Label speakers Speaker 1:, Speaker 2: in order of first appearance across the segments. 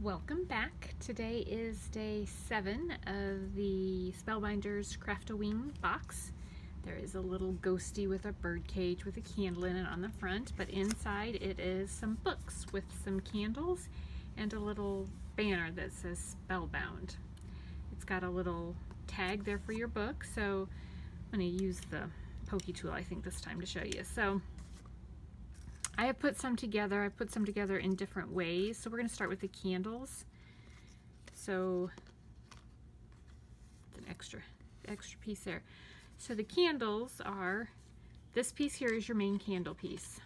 Speaker 1: Welcome back. Today is day 7 of the Spellbinders Craftoween box. There is a little ghosty with a bird cage with a candle in it on the front, but inside it is some books with some candles and a little banner that says Spellbound. It's got a little tag there for your book, so I'm going to use the pokey tool I think this time to show you. So I have put some together. I put some together in different ways. So we're going to start with the candles. So it's an extra piece there. So the candles are, this piece here is your main candle piece.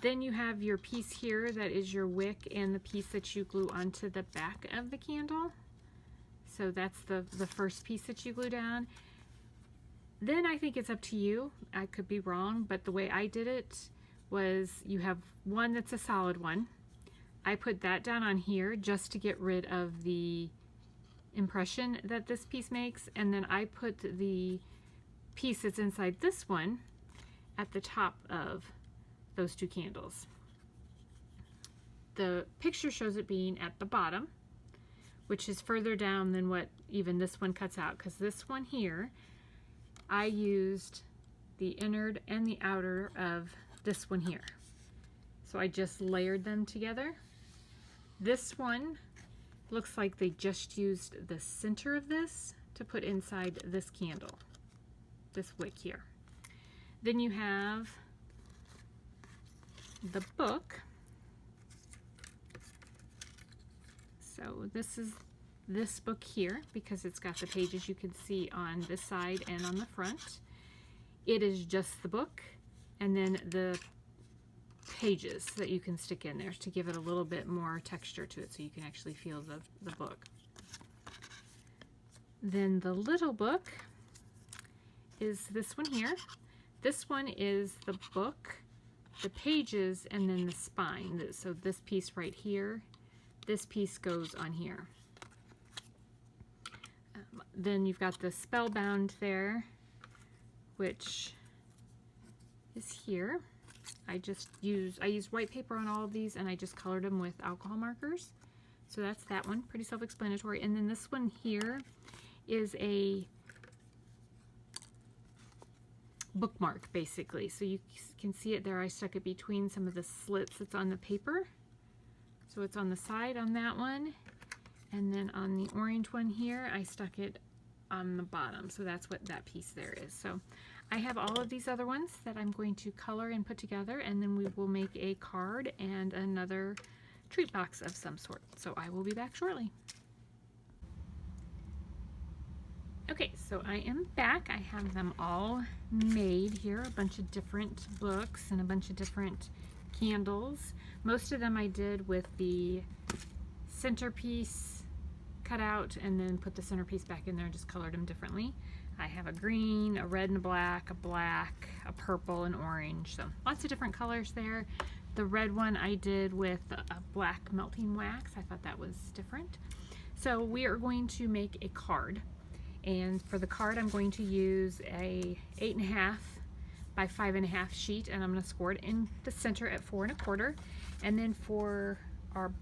Speaker 1: Then you have your piece here that is your wick and the piece that you glue onto the back of the candle. So that's the first piece that you glue down. Then I think it's up to you. I could be wrong, but the way I did it was you have one that's a solid one. I put that down on here just to get rid of the impression that this piece makes, and then I put the piece that's inside this one at the top of those two candles. The picture shows it being at the bottom, which is further down than what even this one cuts out, because this one here I used the innard and the outer of this one here. So I just layered them together. This one looks like they just used the center of this to put inside this candle, this wick here. Then you have the book. So this is this book here because it's got the pages you can see on this side and on the front. It is just the book, and then the pages that you can stick in there to give it a little bit more texture to it so you can actually feel the book. Then the little book is this one here. This one is the book, the pages, and then the spine. So this piece right here, this piece goes on here. Then you've got the Spellbound there, which is here. I used white paper on all of these, and I just colored them with alcohol markers. So that's that one, pretty self-explanatory. And then this one here is a bookmark, basically. So you can see it there. I stuck it between some of the slits that's on the paper. So it's on the side on that one. And then on the orange one here, I stuck it on the bottom. So that's what that piece there is. So I have all of these other ones that I'm going to color and put together, and then we will make a card and another treat box of some sort. So I will be back shortly. Okay, so I am back. I have them all made here, a bunch of different books and a bunch of different candles. Most of them I did with the centerpiece cut out and then put the centerpiece back in there and just colored them differently. I have a green, a red and a black, a purple, and orange. So lots of different colors there. The red one I did with a black melting wax. I thought that was different. So we are going to make a card. And for the card I'm going to use a 8.5 by 5.5 sheet, and I'm going to score it in the center at 4 1/4. And then for our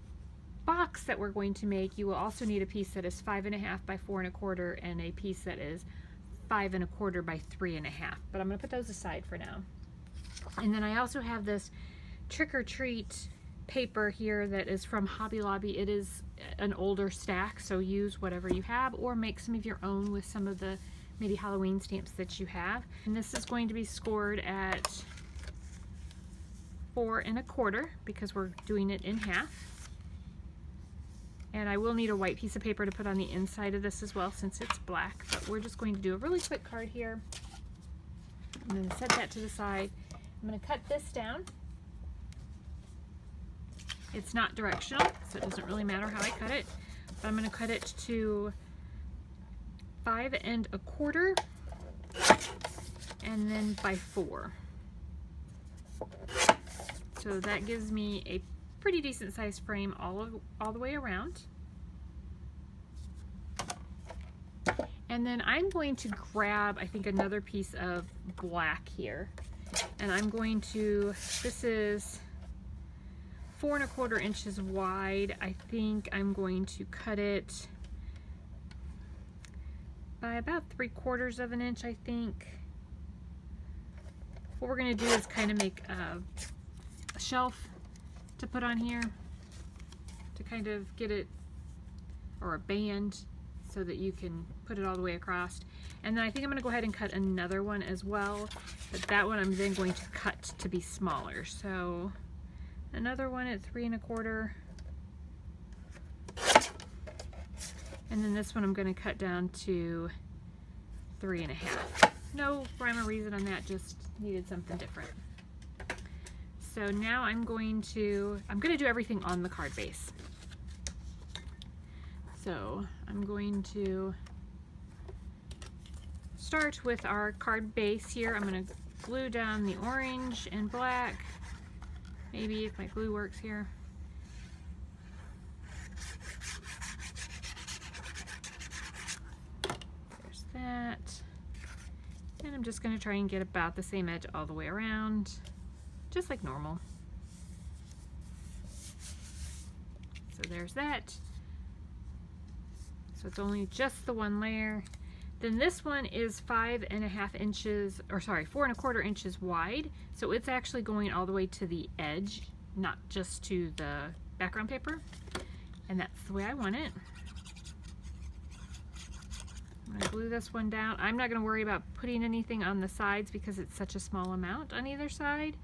Speaker 1: box that we're going to make, you will also need a piece that is 5.5 by 4 1/4 and a piece that is 5 1/4 by 3.5. But I'm going to put those aside for now. And then I also have this trick or treat paper here that is from Hobby Lobby. It is an older stack, so use whatever you have or make some of your own with some of the maybe Halloween stamps that you have. And this is going to be scored at 4 1/4 because we're doing it in half. And I will need a white piece of paper to put on the inside of this as well since it's black, but we're just going to do a really quick card here. I'm going to set that to the side. I'm going to cut this down. It's not directional, so it doesn't really matter how I cut it, but I'm going to cut it to 5 1/4 and then by 4. So that gives me a pretty decent sized frame all the way around. And then I'm going to grab, I think, another piece of black here, and I'm going to, this is 4¼ inches wide. I think I'm going to cut it by about 3/4 of an inch, I think. What we're going to do is kind of make a shelf to put on here to kind of get it, or a band, so that you can put it all the way across. And then I think I'm going to go ahead and cut another one as well, but that one I'm then going to cut to be smaller. So another one at 3¼ and then this one I'm going to cut down to 3½. No rhyme or reason on that, just needed something different. So now I'm going to do everything on the card base. So I'm going to start with our card base here. I'm going to glue down the orange and black. Maybe if my glue works here. There's that. And I'm just going to try and get about the same edge all the way around, just like normal. So there's that. So it's only just the one layer. Then this one is 5½ inches, or sorry, 4¼ inches wide. So it's actually going all the way to the edge, not just to the background paper. And that's the way I want it. I'm going to glue this one down. I'm not going to worry about putting anything on the sides because it's such a small amount on either side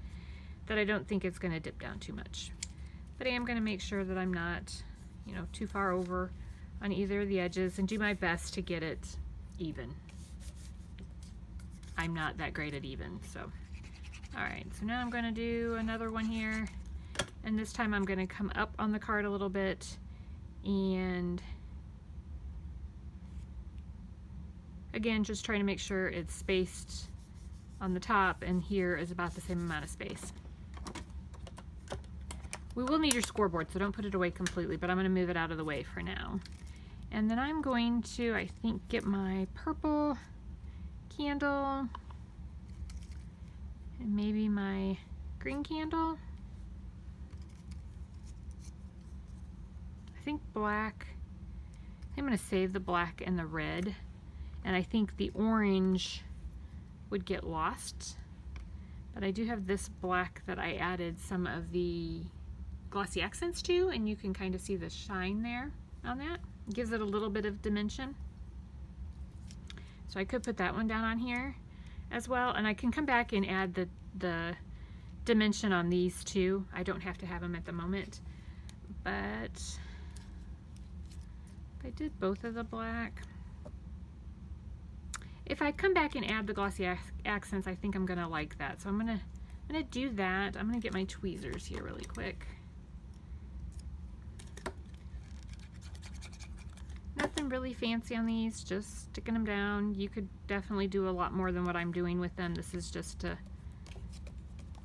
Speaker 1: that I don't think it's going to dip down too much. But I am going to make sure that I'm not, you know, too far over on either of the edges and do my best to get it even. I'm not that great at even, so. Alright, so now I'm going to do another one here, and this time I'm going to come up on the card a little bit and again, just trying to make sure it's spaced on the top, and here is about the same amount of space. We will need your scoreboard, so don't put it away completely, but I'm going to move it out of the way for now. And then I'm going to, I think, get my purple candle and maybe my green candle. I think black. I'm going to save the black and the red. And I think the orange would get lost. But I do have this black that I added some of the Glossy Accents to, and you can kind of see the shine there on that. It gives it a little bit of dimension. So I could put that one down on here as well, and I can come back and add the dimension on these two. I don't have to have them at the moment, but if I did both of the black, if I come back and add the Glossy Accents, I think I'm gonna like that. So I'm gonna do that. I'm gonna get my tweezers here really quick. Nothing really fancy on these, just sticking them down. You could definitely do a lot more than what I'm doing with them. This is just to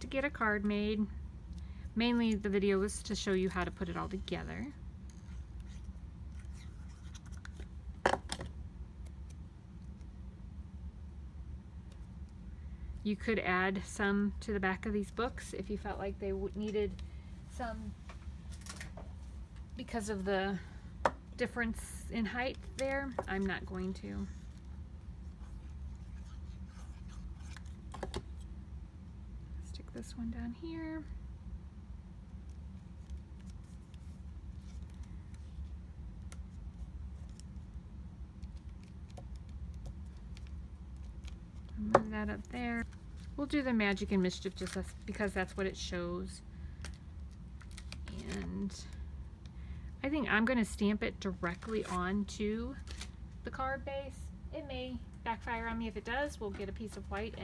Speaker 1: get a card made. Mainly the video was to show you how to put it all together. You could add some to the back of these books if you felt like they needed some because of the difference in height there. I'm not going to. Stick this one down here. Move that up there. We'll do the Magic and Mischief just because that's what it shows. And I think I'm going to stamp it directly onto the card base. It may backfire on me. If it does, we'll get a piece of white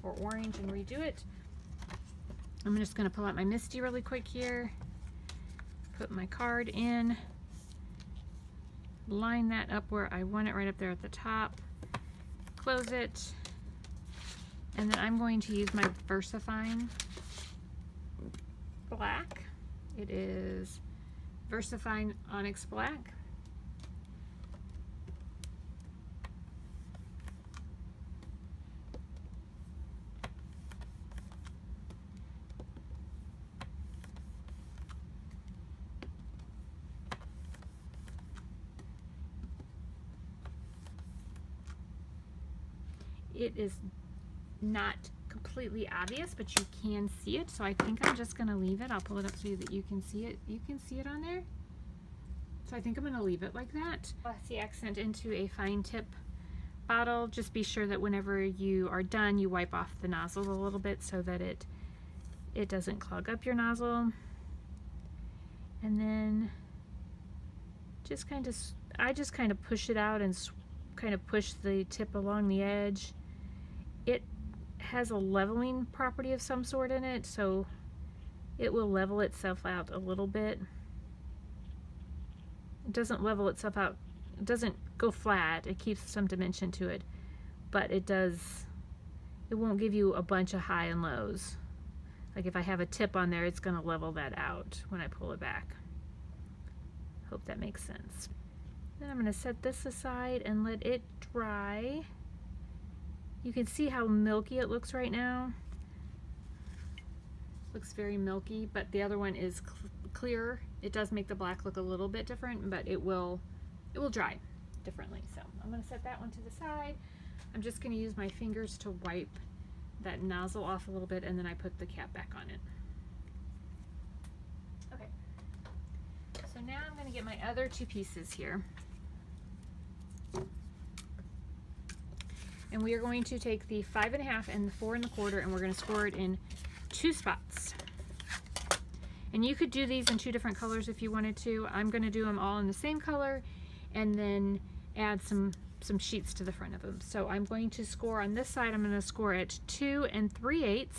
Speaker 1: or orange and redo it. I'm just going to pull out my Misty really quick here. Put my card in. Line that up where I want it, right up there at the top. Close it. And then I'm going to use my VersaFine black. It is VersaFine Onyx Black. it is not completely obvious, but you can see it. So I think I'm just going to leave it. I'll pull it up so that you can see it. You can see it on there. So I think I'm going to leave it like that. Glossy accent into a fine tip bottle. Just be sure that whenever you are done, you wipe off the nozzle a little bit so that it doesn't clog up your nozzle. And then I just kind of push it out and kind of push the tip along the edge. It has a leveling property of some sort in it, so it will level itself out a little bit. It doesn't level itself out, it doesn't go flat, it keeps some dimension to it, but it won't give you a bunch of high and lows. Like if I have a tip on there, it's going to level that out when I pull it back. Hope that makes sense. Then I'm going to set this aside and let it dry. You can see how milky it looks right now. Looks very milky, but the other one is clearer. It does make the black look a little bit different, but it will dry differently. So I'm going to set that one to the side. I'm just going to use my fingers to wipe that nozzle off a little bit, and then I put the cap back on it. Okay. So now I'm going to get my other two pieces here. And we are going to take the 5.5 and the 4 1/4, and we're going to score it in 2 spots. And you could do these in 2 different colors if you wanted to. I'm going to do them all in the same color and then add some sheets to the front of them. So I'm going to score on this side, I'm going to score at 2 3/8,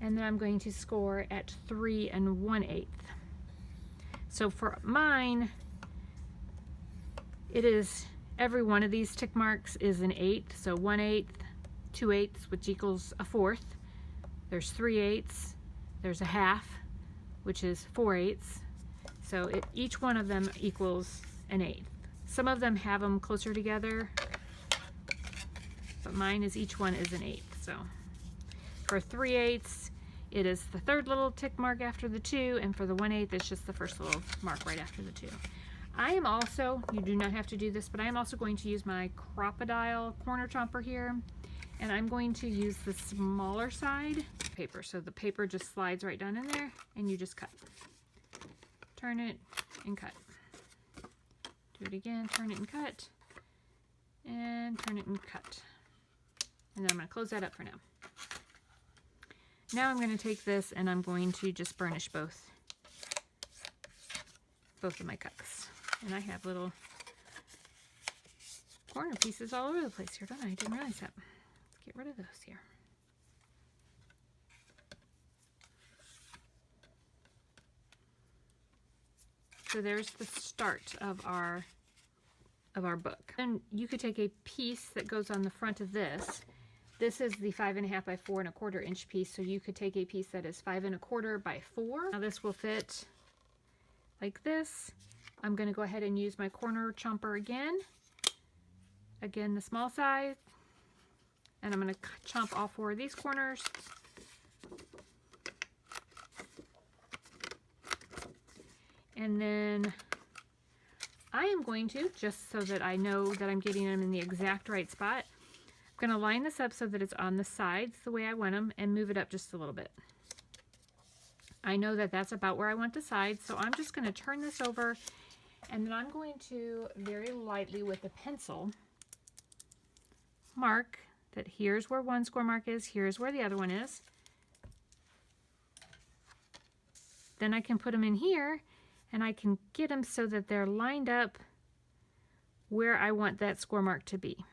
Speaker 1: and then I'm going to score at 3 1/8. So for mine, it is every one of these tick marks is an 1/8. So 1/8, 2/8, which equals a 1/4. There's 3/8. There's a 1/2, which is 4/8. So each one of them equals an 1/8. Some of them have them closer together, but mine is each one is an 1/8. So for 3/8, it is the third little tick mark after the 2, and for the 1/8, it's just the first little mark right after the 2. I am also, you do not have to do this, but I am also going to use my Crocodile corner chomper here, and I'm going to use the smaller side paper. So the paper just slides right down in there, and you just cut. Turn it and cut. Do it again, turn it and cut, and turn it and cut. And then I'm going to close that up for now. Now I'm going to take this and I'm going to just burnish both of my cups. And I have little corner pieces all over the place here, don't I? I didn't realize that. Let's get rid of those here. So there's the start of our book. And you could take a piece that goes on the front of this. This is the 5.5 by 4 1/4 inch piece, so you could take a piece that is 5 1/4 by 4. Now this will fit like this. I'm going to go ahead and use my corner chomper again. Again, the small size. And I'm going to chomp all 4 of these corners. And then I am going to, just so that I know that I'm getting them in the exact right spot, I'm going to line this up so that it's on the sides the way I want them and move it up just a little bit. I know that that's about where I want the sides, so I'm just going to turn this over, and then I'm going to very lightly with a pencil mark that here's where one score mark is, here's where the other one is. Then I can put them in here, and I can get them so that they're lined up where I want that score mark to be.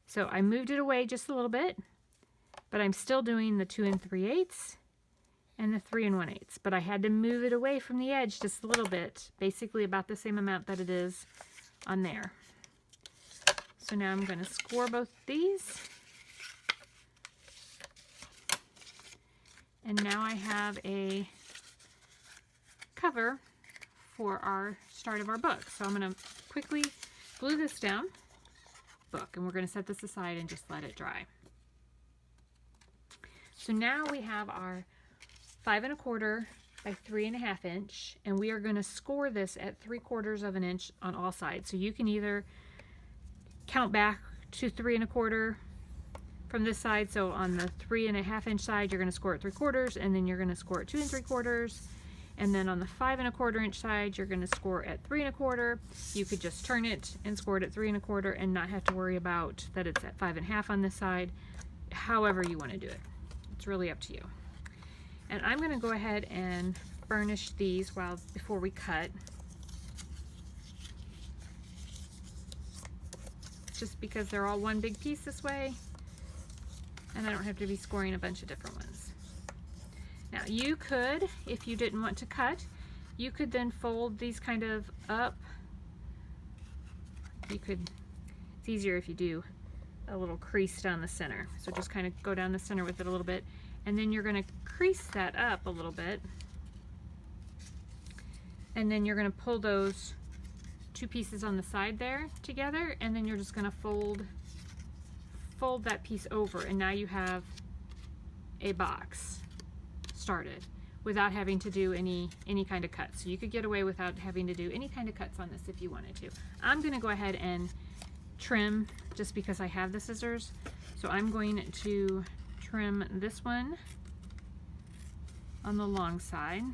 Speaker 1: So I moved it away just a little bit, but I'm still doing the 2 3/8 and the 3 1/8. But I had to move it away from the edge just a little bit, basically about the same amount that it is on there. So now I'm going to score both these. And now I have a cover for our start of our book. So I'm going to quickly glue this down. Book, and we're going to set this aside and just let it dry. So now we have our 5 1/4 by 3 1/2 inch, and we are going to score this at 3/4 of an inch on all sides. So you can either count back to 3 1/4 from this side. So on the 3 1/2 inch side, you're going to score at 3/4, and then you're going to score at 2 3/4. And then on the 5 1/4 inch side, you're going to score at 3 1/4. You could just turn it and score it at 3 1/4 and not have to worry about that it's at 5 1/2 on this side. However you want to do it. It's really up to you. And I'm going to go ahead and burnish these before we cut. Just because they're all one big piece this way, and I don't have to be scoring a bunch of different ones. Now you could, if you didn't want to cut, you could then fold these kind of up. It's easier if you do a little crease down the center. So just kind of go down the center with it a little bit, and then you're going to crease that up a little bit, and then you're going to pull those two pieces on the side there together, and then you're just going to fold that piece over, and now you have a box started without having to do any kind of cuts. So you could get away without having to do any kind of cuts on this if you wanted to. I'm going to go ahead and trim just because I have the scissors. So I'm going to trim this one on the long side,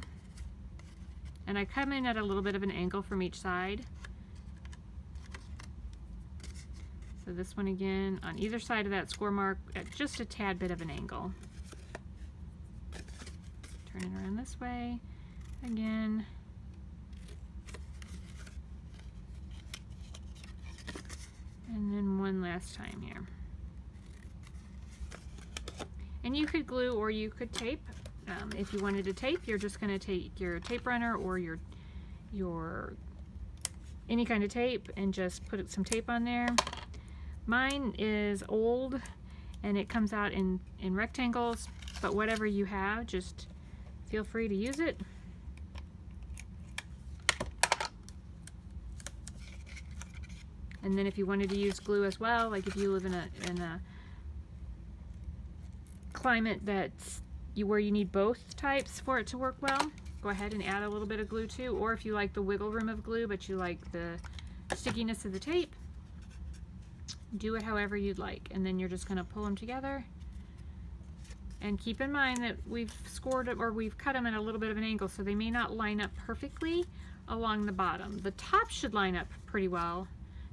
Speaker 1: and I come in at a little bit of an angle from each side. So this one again on either side of that score mark at just a tad bit of an angle. Turn it around this way again. And then one last time here. And you could glue or you could tape. If you wanted to tape, you're just going to take your tape runner or your any kind of tape and just put some tape on there. Mine is old and it comes out in rectangles, but whatever you have, just feel free to use it. And then if you wanted to use glue as well, like if you live in a climate where you need both types for it to work well, go ahead and add a little bit of glue too. Or if you like the wiggle room of glue but you like the stickiness of the tape, do it however you'd like. And then you're just going to pull them together. And keep in mind that we've scored it, or we've cut them at a little bit of an angle, so they may not line up perfectly along the bottom. The top should line up pretty well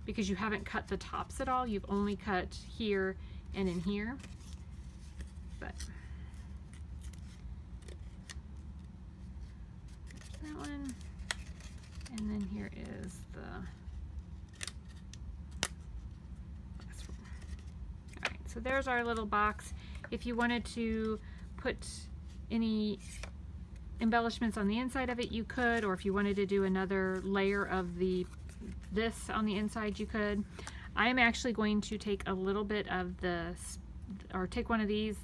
Speaker 1: because you haven't cut the tops at all. You've only cut here and in here. But there's that one. And then here is the last one. All right, so there's our little box. If you wanted to put any embellishments on the inside of it, you could, or if you wanted to do another layer of this on the inside, you could. I'm actually going to take a little bit of take one of these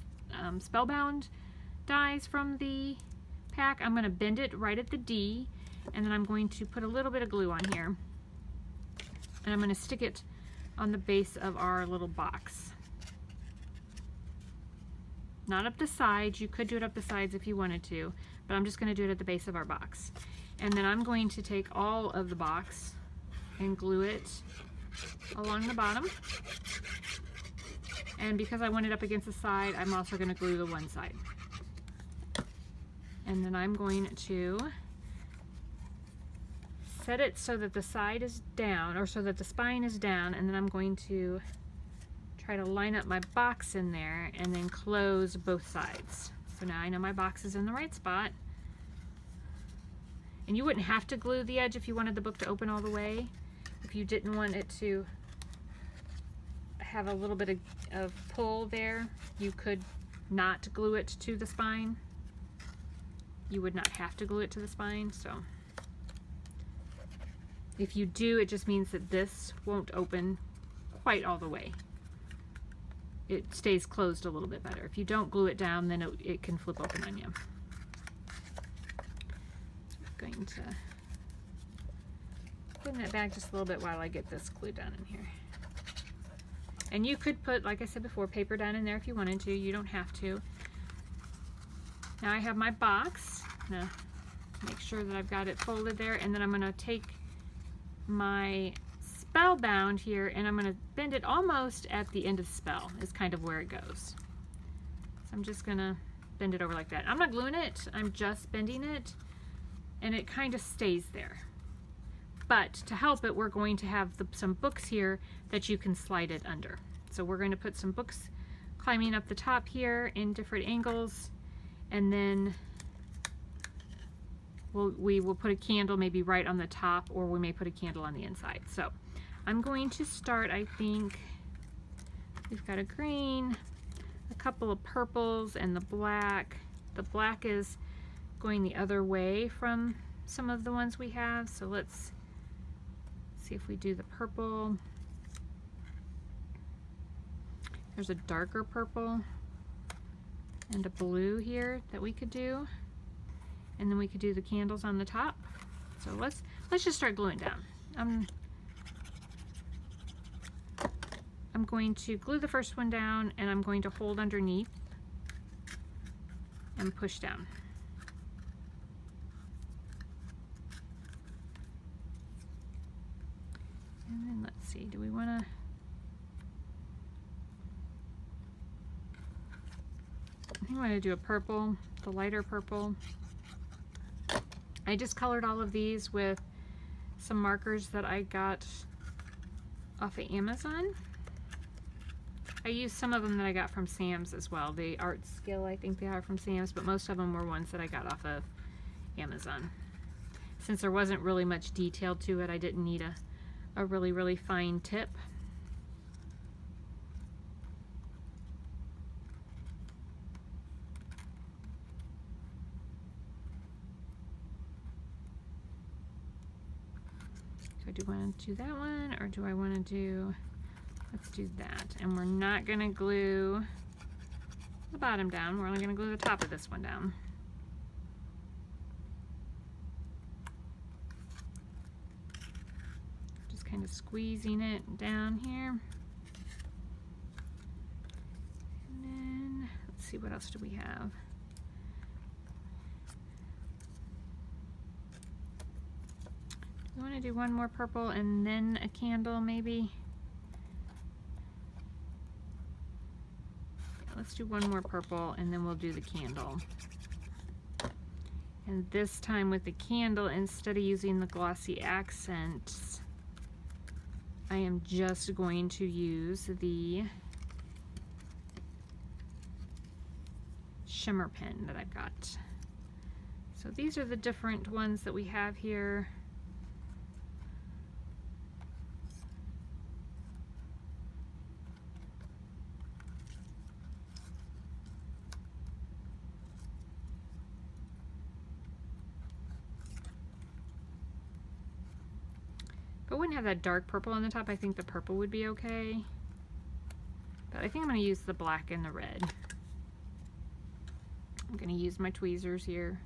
Speaker 1: Spellbound dies from the pack. I'm going to bend it right at the D, and then I'm going to put a little bit of glue on here, and I'm going to stick it on the base of our little box. Not up the sides. You could do it up the sides if you wanted to, but I'm just going to do it at the base of our box. And then I'm going to take all of the box and glue it along the bottom. And because I want it up against the side, I'm also going to glue the one side. And then I'm going to set it so that the side is down, or so that the spine is down, and then I'm going to try to line up my box in there and then close both sides. So now I know my box is in the right spot. And you wouldn't have to glue the edge if you wanted the book to open all the way. If you didn't want it to have a little bit of pull there, you could not glue it to the spine. You would not have to glue it to the spine. So if you do, it just means that this won't open quite all the way. It stays closed a little bit better. If you don't glue it down, then it can flip open on you. I'm going to put that back just a little bit while I get this glue down in here. And you could put, like I said before, paper down in there if you wanted to. You don't have to. Now I have my box. I'm gonna make sure that I've got it folded there, and then I'm gonna take my Spellbound here, and I'm going to bend it almost at the end of the spell is kind of where it goes. So I'm just going to bend it over like that. I'm not gluing it, I'm just bending it, and it kind of stays there. But to help it, we're going to have some books here that you can slide it under. So we're going to put some books climbing up the top here in different angles, and then we will put a candle maybe right on the top, or we may put a candle on the inside. So I'm going to start, I think, we've got a green, a couple of purples, and the black. The black is going the other way from some of the ones we have, so let's see if we do the purple. There's a darker purple and a blue here that we could do, and then we could do the candles on the top. So let's just start gluing down. I'm going to glue the first one down, and I'm going to hold underneath and push down. And then let's see, do we want to, I think I want to do a purple, the lighter purple. I just colored all of these with some markers that I got off of Amazon. I used some of them that I got from Sam's as well. The Art Skill, I think they are from Sam's, but most of them were ones that I got off of Amazon. Since there wasn't really much detail to it, I didn't need a really, really fine tip. So do I want to do that one, or do I want to do, let's do that. And we're not going to glue the bottom down, we're only going to glue the top of this one down. Kind of squeezing it down here. And then let's see, what else do we have? We want to do one more purple and then a candle maybe. Yeah, let's do one more purple and then we'll do the candle. And this time with the candle, instead of using the Glossy Accents, I am just going to use the shimmer pen that I've got. So these are the different ones that we have here. If I wouldn't have that dark purple on the top, I think the purple would be okay. But I think I'm going to use the black and the red. I'm going to use my tweezers here.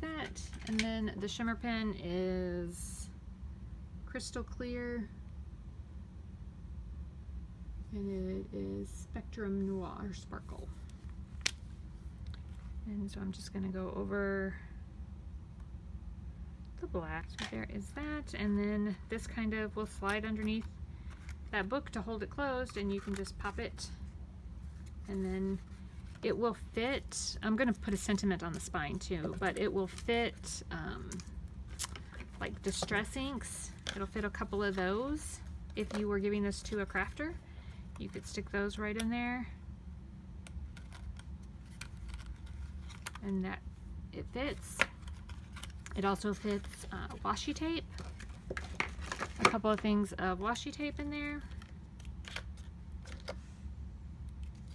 Speaker 1: That, and then the shimmer pen is crystal clear, and it is Spectrum Noir Sparkle. And so I'm just going to go over the black. So there is that, and then this kind of will slide underneath that book to hold it closed, and you can just pop it, and then it will fit. I'm going to put a sentiment on the spine too, but it will fit like distress inks. It'll fit a couple of those. If you were giving this to a crafter, you could stick those right in there, and that it fits. It also fits washi tape. A couple of things of washi tape in there.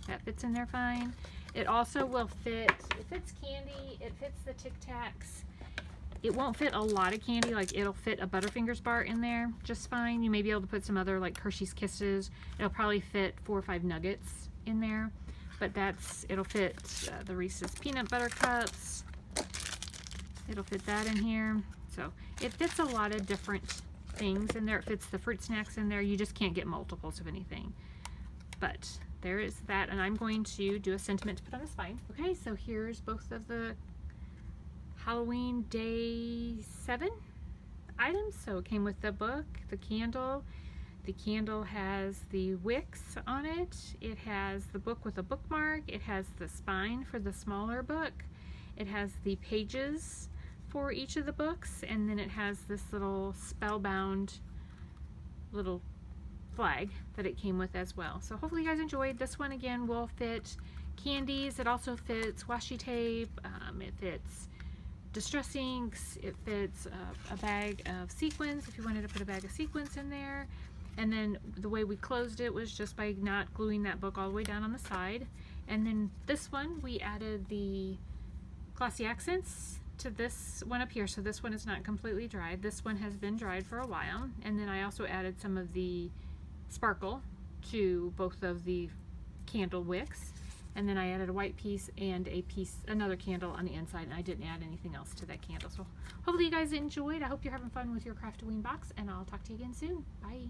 Speaker 1: That fits in there fine. It also will fit, it fits candy, it fits the Tic Tacs. It won't fit a lot of candy, like it'll fit a Butterfingers bar in there just fine. You may be able to put some other like Hershey's Kisses. It'll probably fit 4 or 5 nuggets in there. but it'll fit the Reese's peanut butter cups. It'll fit that in here. So it fits a lot of different things in there. It fits the fruit snacks in there. You just can't get multiples of anything. But there is that, and I'm going to do a sentiment to put on the spine. Okay, so here's both of the Halloween Day 7 items. So it came with the book, the candle. The candle has the wicks on it. It has the book with a bookmark. It has the spine for the smaller book. It has the pages for each of the books, and then it has this little spellbound little flag that it came with as well. So hopefully you guys enjoyed. This one again will fit candies. It also fits washi tape. It fits distress inks. It fits a bag of sequins if you wanted to put a bag of sequins in there. And then the way we closed it was just by not gluing that book all the way down on the side. And then this one, we added the Glossy Accents to this one up here. So this one is not completely dried. This one has been dried for a while. And then I also added some of the sparkle to both of the candle wicks. And then I added a white piece and another candle on the inside, and I didn't add anything else to that candle. So hopefully you guys enjoyed. I hope you're having fun with your Craftoween box, and I'll talk to you again soon. Bye.